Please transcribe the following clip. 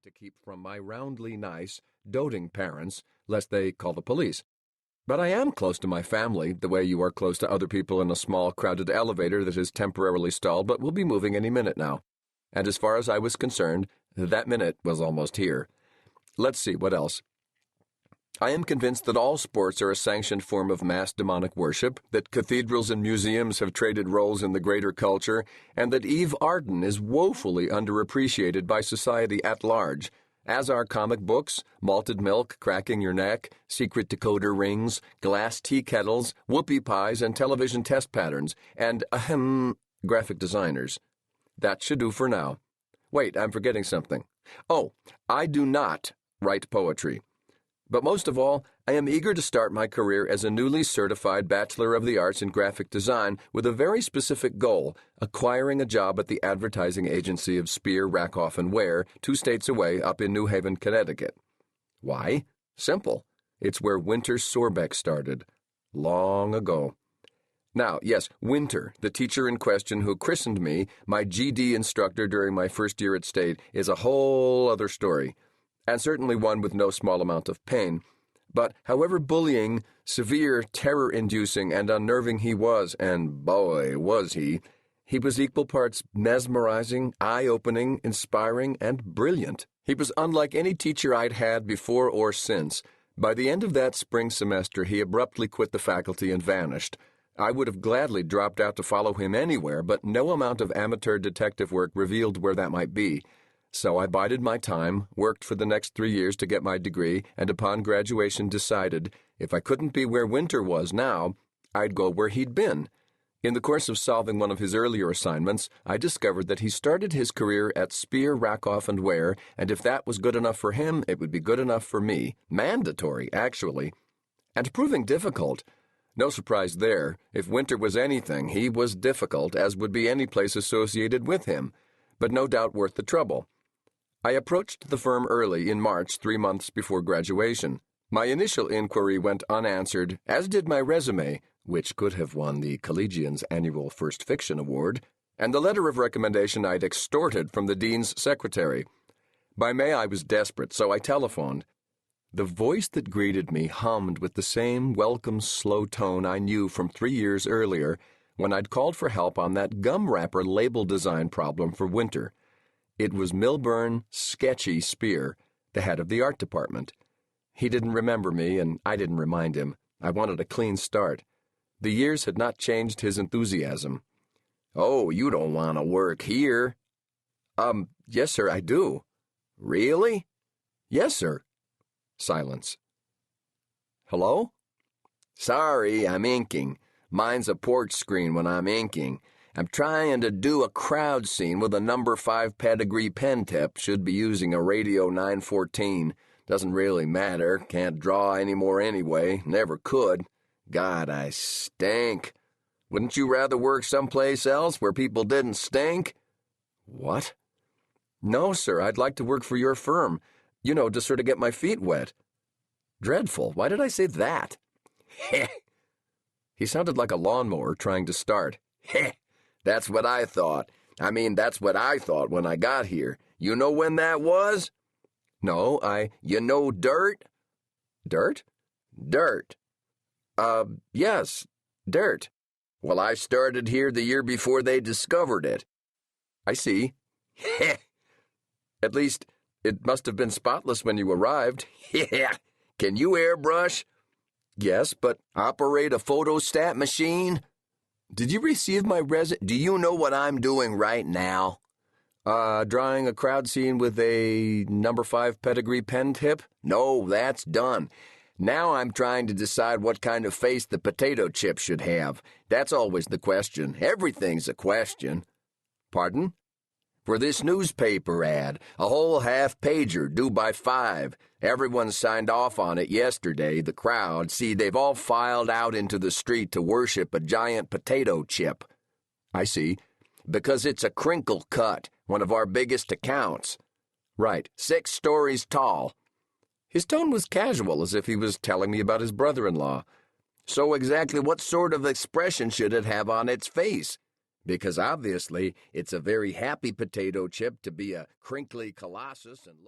to keep from my roundly nice, doting parents, lest they call the police. But I am close to my family, the way you are close to other people in a small, crowded elevator that is temporarily stalled but will be moving any minute now. And as far as I was concerned, that minute was almost here. Let's see, what else? I am convinced that all sports are a sanctioned form of mass demonic worship, that cathedrals and museums have traded roles in the greater culture, and that Eve Arden is woefully underappreciated by society at large, as are comic books, malted milk cracking your neck, secret decoder rings, glass tea kettles, whoopie pies, and television test patterns, and, graphic designers. That should do for now. Wait, I'm forgetting something. Oh, I do not write poetry. But most of all, I am eager to start my career as a newly certified Bachelor of the Arts in Graphic Design with a very specific goal, acquiring a job at the advertising agency of Spear, Rackoff, and Ware, 2 states away up in New Haven, Connecticut. Why? Simple. It's where Winter Sorbeck started. Long ago. Now, yes, Winter, the teacher in question who christened me, my GD instructor during my first year at State, is a whole other story. And certainly one with no small amount of pain. But however bullying, severe, terror-inducing, and unnerving he was, and boy, was he was equal parts mesmerizing, eye-opening, inspiring, and brilliant. He was unlike any teacher I'd had before or since. By the end of that spring semester, he abruptly quit the faculty and vanished. I would have gladly dropped out to follow him anywhere, but no amount of amateur detective work revealed where that might be. So I bided my time, worked for the next 3 years to get my degree, and upon graduation decided, if I couldn't be where Winter was now, I'd go where he'd been. In the course of solving one of his earlier assignments, I discovered that he started his career at Spear, Rackoff, and Ware, and if that was good enough for him, it would be good enough for me. Mandatory, actually. And proving difficult. No surprise there. If Winter was anything, he was difficult, as would be any place associated with him, but no doubt worth the trouble. I approached the firm early in March, 3 months before graduation. My initial inquiry went unanswered, as did my resume, which could have won the Collegian's annual First Fiction Award, and the letter of recommendation I'd extorted from the dean's secretary. By May I was desperate, so I telephoned. The voice that greeted me hummed with the same welcome slow tone I knew from 3 years earlier when I'd called for help on that gum wrapper label design problem for Winter. It was Milburn Sketchy Spear, the head of the art department. He didn't remember me, and I didn't remind him. I wanted a clean start. The years had not changed his enthusiasm. "Oh, you don't want to work here." Yes, sir, I do." "Really?" "Yes, sir." Silence. "Hello?" "Sorry, I'm inking. Mine's a porch screen when I'm inking. I'm trying to do a crowd scene with a number 5 pedigree pen tip. Should be using a Radio 914. Doesn't really matter. Can't draw anymore anyway. Never could. God, I stink. Wouldn't you rather work someplace else where people didn't stink?" "What?" "No, sir, I'd like to work for your firm. You know, to sort of get my feet wet." "Dreadful. Why did I say that?" "Heh." He sounded like a lawnmower trying to start. "Heh. That's what I thought. That's what I thought when I got here. You know when that was?" "No, You know dirt?" "Dirt?" "Dirt." Yes, dirt. Well, I started here the year before they discovered it." "I see." "Heh. At least, it must have been spotless when you arrived." "Yeah. Can you airbrush?" "Yes, but operate a photostat machine?" "Did you receive my Do you know what I'm doing right now?" Drawing a crowd scene with a number 5 pedigree pen tip?" "No, that's done. Now I'm trying to decide what kind of face the potato chip should have. That's always the question. Everything's a question." "Pardon?" "For this newspaper ad, a whole half-pager due by 5. Everyone signed off on it yesterday, the crowd. See, they've all filed out into the street to worship a giant potato chip." "I see." "Because it's a crinkle cut, one of our biggest accounts." "Right. 6 stories tall." His tone was casual, as if he was telling me about his brother-in-law. "So exactly what sort of expression should it have on its face? Because obviously it's a very happy potato chip to be a crinkly colossus and